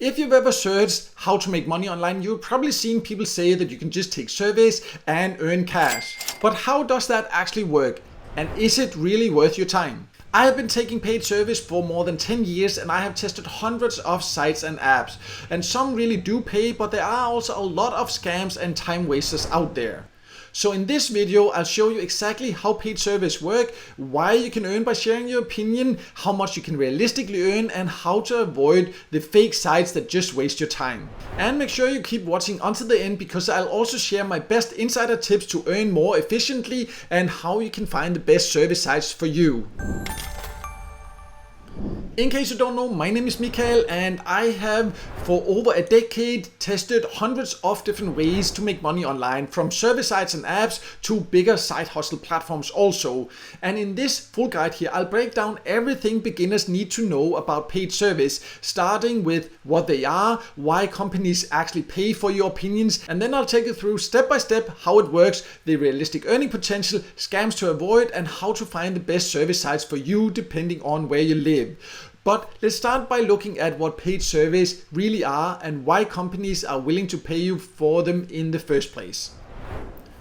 If you've ever searched how to make money online, you've probably seen people say that you can just take surveys and earn cash. But how does that actually work? And is it really worth your time? I have been taking paid service for more than 10 years and I have tested hundreds of sites and apps. And some really do pay, but there are also a lot of scams and time wasters out there. So in this video, I'll show you exactly how paid service work, why you can earn by sharing your opinion, how much you can realistically earn, and how to avoid the fake sites that just waste your time. And make sure you keep watching until the end because I'll also share my best insider tips to earn more efficiently and how you can find the best service sites for you. In case you don't know, my name is Mikael and I have for over a decade tested hundreds of different ways to make money online, from service sites and apps to bigger side hustle platforms also. And in this full guide here, I'll break down everything beginners need to know about paid service, starting with what they are, why companies actually pay for your opinions, and then I'll take you through step by step how it works, the realistic earning potential, scams to avoid, and how to find the best service sites for you depending on where you live. But let's start by looking at what paid surveys really are and why companies are willing to pay you for them in the first place.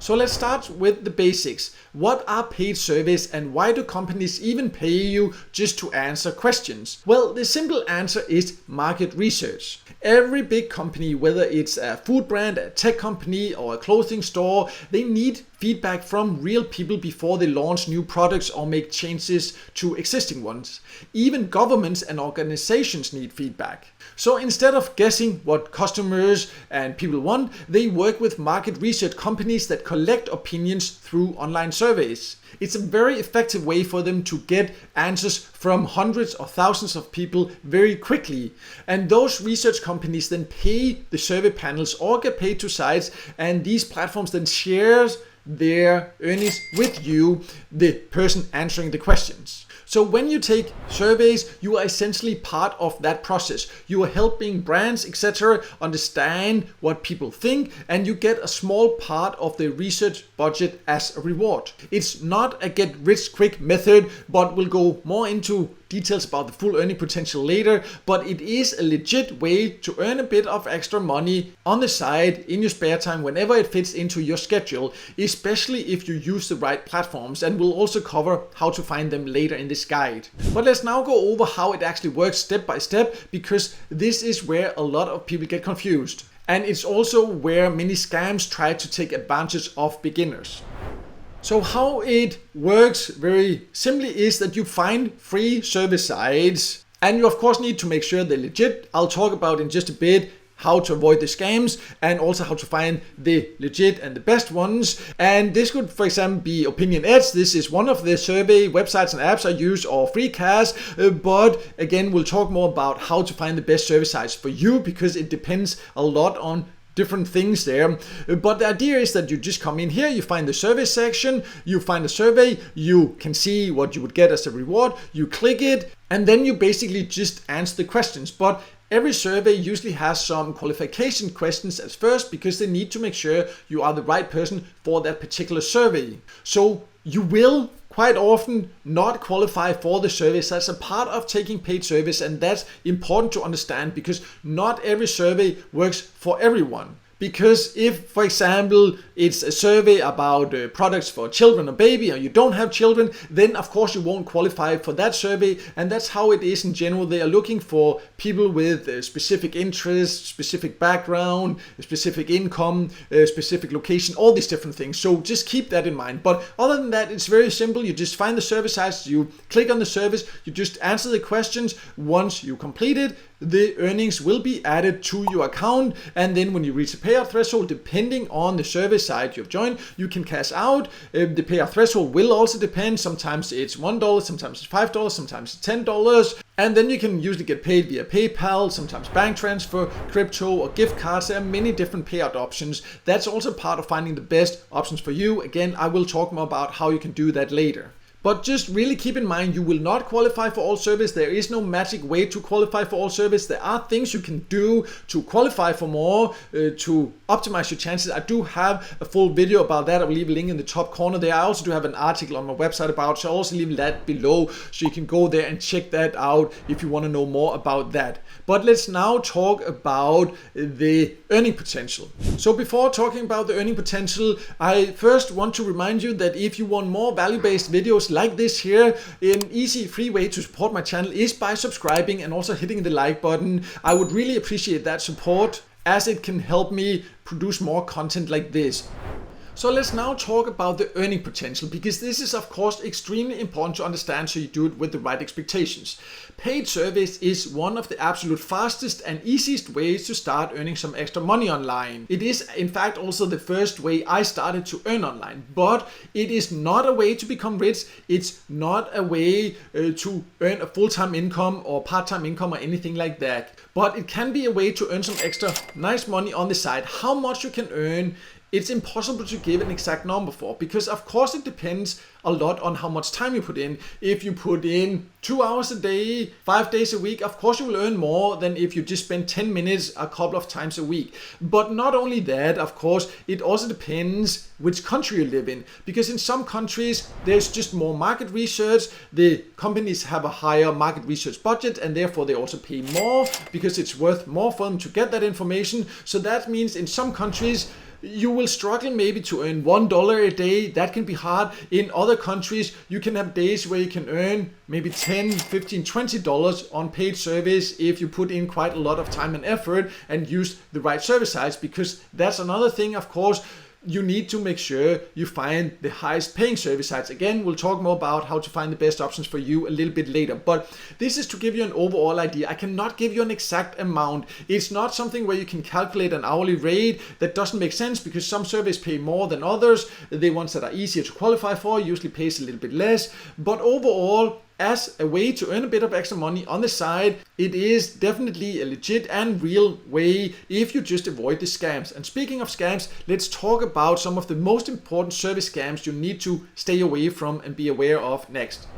So let's start with the basics. What are paid surveys and why do companies even pay you just to answer questions? Well, the simple answer is market research. Every big company, whether it's a food brand, a tech company, or a clothing store, they need feedback from real people before they launch new products or make changes to existing ones. Even governments and organizations need feedback. So instead of guessing what customers and people want, they work with market research companies that collect opinions through online surveys. It's a very effective way for them to get answers from hundreds or thousands of people very quickly. And those research companies then pay the survey panels or get paid to sites, and these platforms then share their earnings with you, the person answering the questions. So when you take surveys, you are essentially part of that process. You are helping brands, etc., understand what people think, and you get a small part of the research budget as a reward. It's not a get rich quick method, but we'll go more into details about the full earning potential later, but it is a legit way to earn a bit of extra money on the side in your spare time whenever it fits into your schedule, especially if you use the right platforms, and we'll also cover how to find them later in this guide. But let's now go over how it actually works step by step, because this is where a lot of people get confused. And it's also where many scams try to take advantage of beginners. So how it works very simply is that you find free service sites, and you of course need to make sure they're legit. I'll talk about in just a bit how to avoid the scams and also how to find the legit and the best ones. And this could, for example, be Opinion Edge. This is one of the survey websites and apps I use, or FreeCast. But again, we'll talk more about how to find the best service sites for you, because it depends a lot on different things there. But the idea is that you just come in here, you find the survey section, you find a survey, you can see what you would get as a reward, you click it, and then you basically just answer the questions. But every survey usually has some qualification questions at first, because they need to make sure you are the right person for that particular survey. So you will quite often not qualify for the service. That's a part of taking paid service, and that's important to understand, because not every survey works for everyone. Because if, for example, it's a survey about products for children or baby, or you don't have children, then of course you won't qualify for that survey. And that's how it is in general. They are looking for people with specific interests, specific background, specific income, specific location, all these different things. So just keep that in mind. But other than that, it's very simple. You just find the service sites, you click on the service, you just answer the questions. Once you complete it, the earnings will be added to your account, and then when you reach a payout threshold, depending on the service site you've joined, you can cash out. The payout threshold will also depend. Sometimes it's $1, sometimes it's $5, sometimes it's $10, and then you can usually get paid via PayPal, sometimes bank transfer, crypto, or gift cards. There are many different payout options. That's also part of finding the best options for you. Again, I will talk more about how you can do that later. But just really keep in mind, you will not qualify for all service. There is no magic way to qualify for all service. There are things you can do to qualify for more, to optimize your chances. I do have a full video about that. I will leave a link in the top corner there. I also do have an article on my website about it, so I'll also leave that below so you can go there and check that out if you want to know more about that. But let's now talk about the earning potential. So before talking about the earning potential, I first want to remind you that if you want more value-based videos like this here, an easy free way to support my channel is by subscribing and also hitting the like button. I would really appreciate that support, as it can help me produce more content like this. So let's now talk about the earning potential, because this is of course extremely important to understand so you do it with the right expectations. Paid service is one of the absolute fastest and easiest ways to start earning some extra money online. It is in fact also the first way I started to earn online, but it is not a way to become rich. It's not a way to earn a full-time income or part-time income or anything like that. But it can be a way to earn some extra nice money on the side. How much you can earn, it's impossible to give an exact number for, because of course it depends a lot on how much time you put in. If you put in 2 hours a day, 5 days a week, of course you will earn more than if you just spend 10 minutes a couple of times a week. But not only that, of course, it also depends which country you live in, because in some countries there's just more market research. The companies have a higher market research budget and therefore they also pay more because it's worth more for them to get that information. So that means in some countries you will struggle maybe to earn $1 a day. That can be hard. In other countries, you can have days where you can earn maybe $10, $15, $20 on paid service if you put in quite a lot of time and effort and use the right service sites, because that's another thing, of course. You need to make sure you find the highest paying service sites. Again, we'll talk more about how to find the best options for you a little bit later, but this is to give you an overall idea. I cannot give you an exact amount. It's not something where you can calculate an hourly rate. That doesn't make sense, because some surveys pay more than others. The ones that are easier to qualify for usually pays a little bit less, but overall, as a way to earn a bit of extra money on the side, it is definitely a legit and real way if you just avoid the scams. And speaking of scams, let's talk about some of the most important service scams you need to stay away from and be aware of next.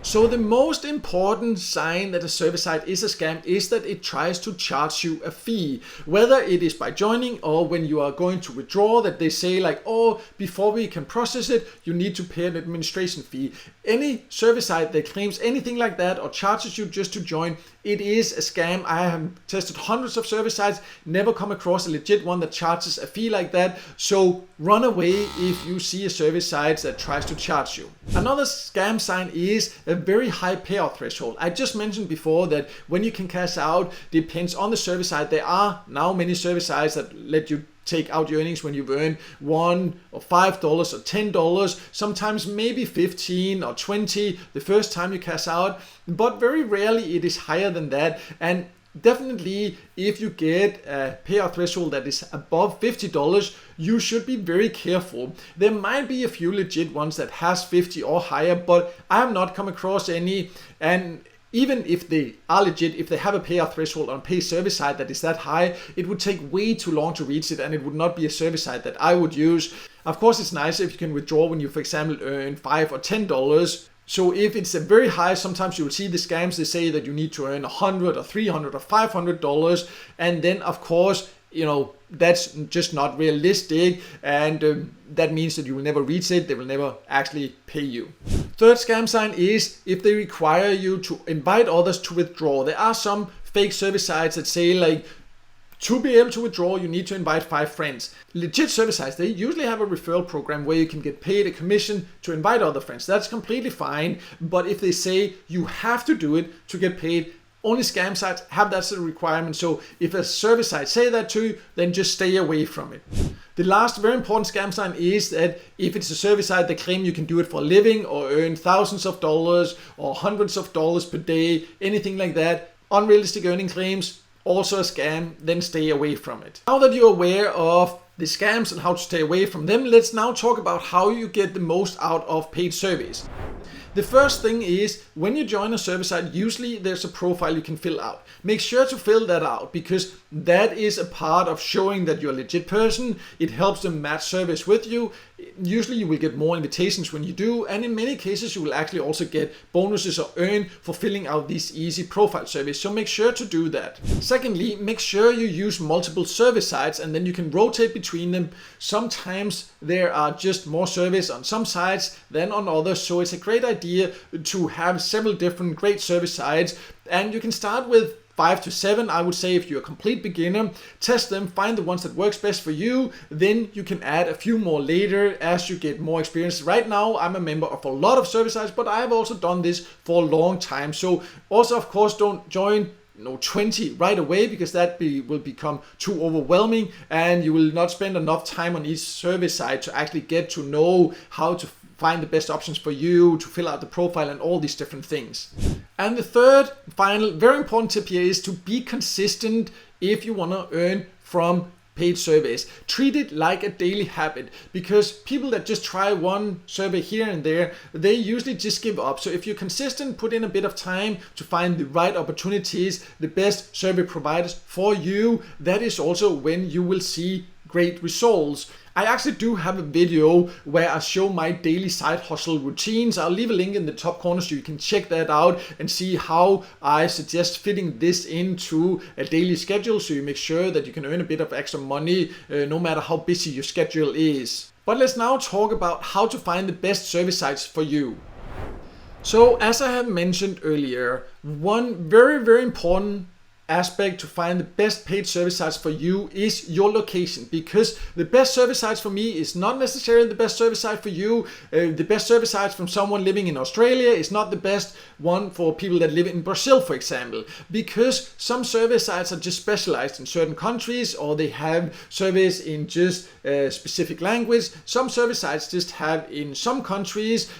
So the most important sign that a service site is a scam is that it tries to charge you a fee, whether it is by joining or when you are going to withdraw, that they say like, oh, before we can process it, you need to pay an administration fee. Any service site that claims anything like that or charges you just to join, it is a scam. I have tested hundreds of service sites, never come across a legit one that charges a fee like that. So run away if you see a service site that tries to charge you. Another scam sign is a very high payout threshold. I just mentioned before that when you can cash out depends on the service site. There are now many service sites that let you take out your earnings when you've earned $1 or $5 or $10, sometimes maybe 15 or 20 the first time you cash out, but very rarely it is higher than that. And definitely if you get a payout threshold that is above $50, you should be very careful. There might be a few legit ones that has 50 or higher, but I have not come across any. And even if they are legit, if they have a payout threshold on paid service site that is that high, it would take way too long to reach it, and it would not be a service site that I would use. Of course, it's nice if you can withdraw when you, for example, earn $5 or $10. So if it's a very high, sometimes you will see the scams, they say that you need to earn $100 or $300 or $500. And then of course, you know, that's just not realistic, and that means that you will never reach it. They will never actually pay you. Third scam sign is if they require you to invite others to withdraw. There are some fake service sites that say like, to be able to withdraw, you need to invite 5 friends. Legit service sites, they usually have a referral program where you can get paid a commission to invite other friends. That's completely fine. But if they say you have to do it to get paid, only scam sites have that as a requirement. So if a service site say that to you, then just stay away from it. The last very important scam sign is that if it's a service site that claim you can do it for a living or earn thousands of dollars or hundreds of dollars per day, anything like that, unrealistic earning claims, also a scam, then stay away from it. Now that you're aware of the scams and how to stay away from them, let's now talk about how you get the most out of paid surveys. The first thing is, when you join a service site, usually there's a profile you can fill out. Make sure to fill that out, because that is a part of showing that you're a legit person. It helps them match service with you. Usually you will get more invitations when you do, and in many cases you will actually also get bonuses or earn for filling out these easy profile surveys. So make sure to do that. Secondly, make sure you use multiple service sites, and then you can rotate between them. Sometimes there are just more surveys on some sites than on others, so it's a great idea to have several different great service sites, and you can start with 5 to 7, I would say, if you're a complete beginner. Test them, find the ones that works best for you, then you can add a few more later as you get more experience. Right now I'm a member of a lot of service sites, but I have also done this for a long time. So also, of course, don't join 20 right away, because that will become too overwhelming, and you will not spend enough time on each service site to actually get to know how to find the best options for you, to fill out the profile and all these different things. And the third, final, very important tip here is to be consistent if you want to earn from paid surveys. Treat it like a daily habit, because people that just try one survey here and there, they usually just give up. So if you're consistent, put in a bit of time to find the right opportunities, the best survey providers for you, that is also when you will see great results. I actually do have a video where I show my daily side hustle routines. I'll leave a link in the top corner so you can check that out and see how I suggest fitting this into a daily schedule, so you make sure that you can earn a bit of extra money no matter how busy your schedule is. But let's now talk about how to find the best service sites for you. So as I have mentioned earlier, one very, very important aspect to find the best paid service sites for you is your location, because the best service sites for me is not necessarily the best service site for you. The best service sites from someone living in Australia is not the best one for people that live in Brazil, for example, because some service sites are just specialized in certain countries, or they have service in just a specific language. Some service sites just have in some countries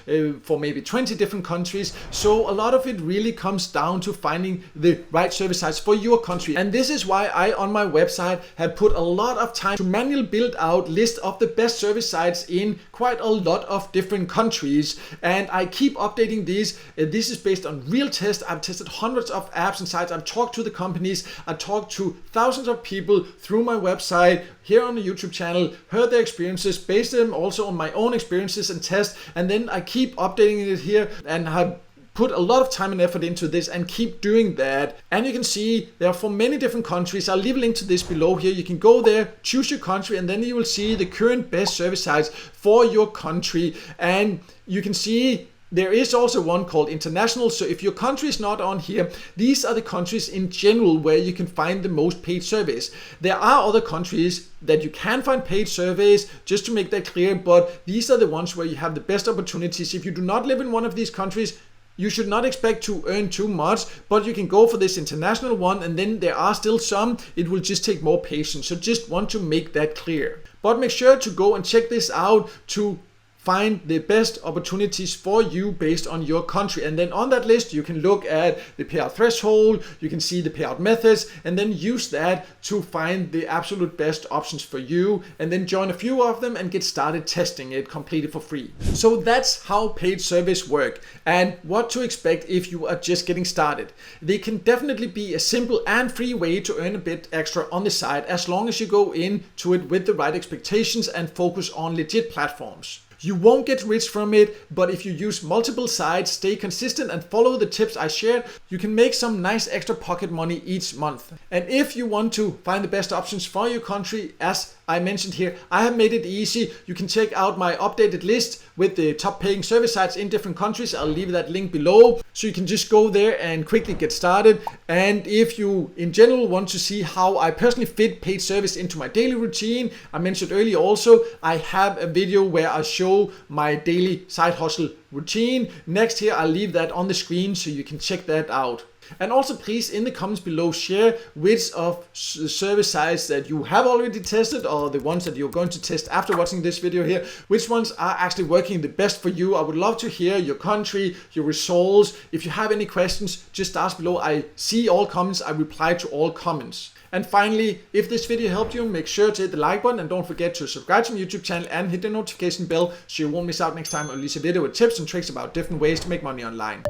for maybe 20 different countries. So a lot of it really comes down to finding the right service sites for your country. And this is why I on my website have put a lot of time to manually build out list of the best service sites in quite a lot of different countries, and I keep updating these. This is based on real tests. I've tested hundreds of apps and sites. I've talked to the companies. I've talked to thousands of people through my website, here on the YouTube channel, heard their experiences, based them also on my own experiences and tests, and then I keep updating it here and have put a lot of time and effort into this and keep doing that. And you can see there are for many different countries. I'll leave a link to this below here. You can go there, choose your country, and then you will see the current best service sites for your country. And you can see there is also one called international. So if your country is not on here, these are the countries in general where you can find the most paid surveys. There are other countries that you can find paid surveys, just to make that clear, but these are the ones where you have the best opportunities. If you do not live in one of these countries, you should not expect to earn too much, but you can go for this international one, and then there are still some. It will just take more patience. So just want to make that clear. But make sure to go and check this out to find the best opportunities for you based on your country. And then on that list, you can look at the payout threshold, you can see the payout methods, and then use that to find the absolute best options for you, and then join a few of them and get started testing it completely for free. So that's how paid service work and what to expect if you are just getting started. They can definitely be a simple and free way to earn a bit extra on the side, as long as you go into it with the right expectations and focus on legit platforms. You won't get rich from it, but if you use multiple sites, stay consistent and follow the tips I shared, you can make some nice extra pocket money each month. And if you want to find the best options for your country, as I mentioned here, I have made it easy. You can check out my updated list with the top paying service sites in different countries. I'll leave that link below, so you can just go there and quickly get started. And if you in general want to see how I personally fit paid service into my daily routine, I mentioned earlier also, I have a video where I show my daily side hustle routine. Next here, I'll leave that on the screen so you can check that out. And also please in the comments below share which of service sites that you have already tested or the ones that you're going to test after watching this video here, which ones are actually working the best for you. I would love to hear your country, your results. If you have any questions, just ask below. I see all comments, I reply to all comments. And finally, if this video helped you, make sure to hit the like button and don't forget to subscribe to my YouTube channel and hit the notification bell so you won't miss out next time I release a video with tips and tricks about different ways to make money online.